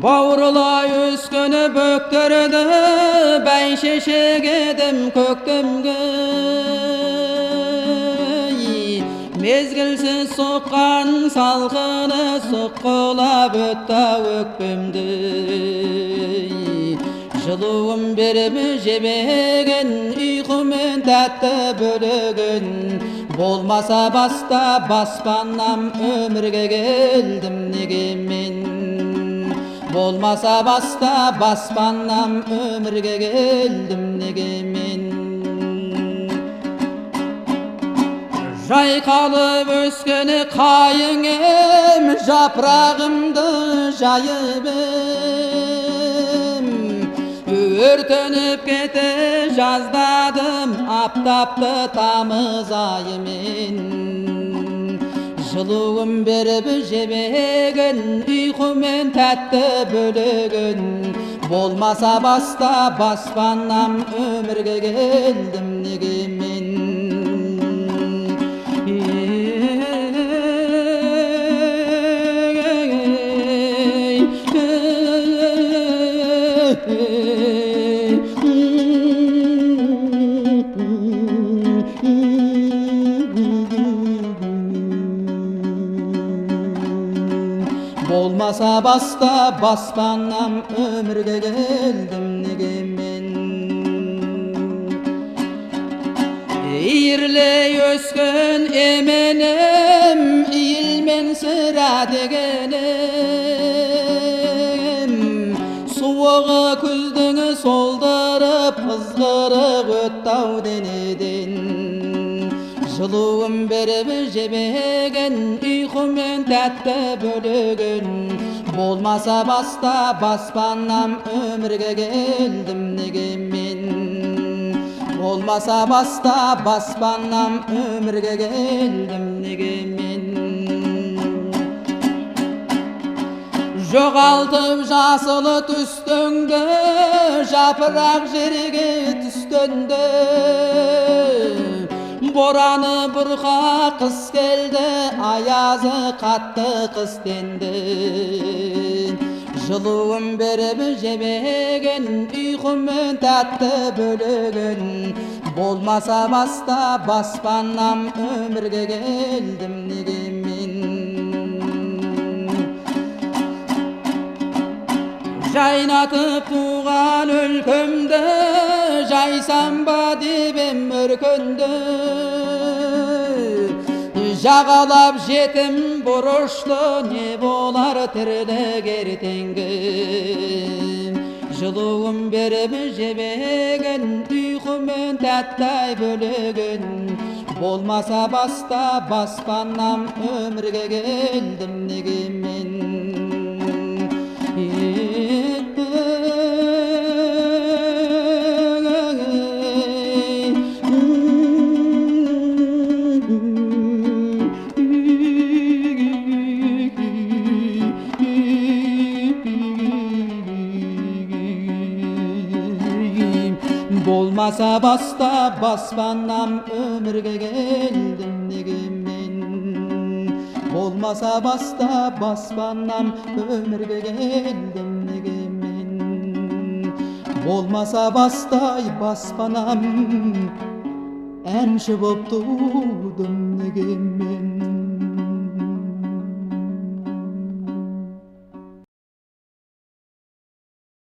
Bağrılay üskünü böktürdü, ben şeşek edim köktümge. Mezgilsiz soqqan salqını soqqulap ötті өкпемді. Жылуым беріп жебеген, ұйқымен тәтті бөлеген. Болмаса баста баспаннан өмірге келдім неге мен. Болмаса баста баспаннан өмірге келдім неге мен. Жайқалып өскені қайың ем, жапырағымды жайып ем. Өртеніп кете жаздадым аптапты тамыз айымен. Жылуым беріп жебеген, ұйқымен тәтті бөлеген. Болмаса баста баспаннан өмірге келдім неге мен. Болмаса баста баспаннан өмірге келдім неге мен. Иірлей өскен еменім, иілмен сыра дегенім. Суығы күздің солдырып, ызғырық өттау денеден. Жылуым беріп жебеген, ұйқымен тәтті бөлеген. Болмаса баста баспаннан өмірге келдім неге мен. Болмаса баста баспаннан өмірге келдім неге мен. Жоғалтып жасылы түстіңді, жапырақ жерге түскенді. Бораны бұрқа қыс келді, аязы қатты қыстенді. Жылуым беріп жебеген, ұйқымен тәтті бөлеген. Болмаса баста баспаннан өмірге келдім неге мен. Жайнатып туған өлкөмді, жайсам ба деп ем өркөнді. Жағалап жетім бұрышты, не болар тірлік ертеңгі. Жылуым беріп жебеген, ұйқымен тәтті бөлеген. Болмаса баста баспаннан өмірге келдім неге мен. Болмаса баста баспаннан өмірге келдім неге мен. Болмаса баста баспаннан өмірге келдім неге мен. Болмаса бастай баспанам әнші боп тудым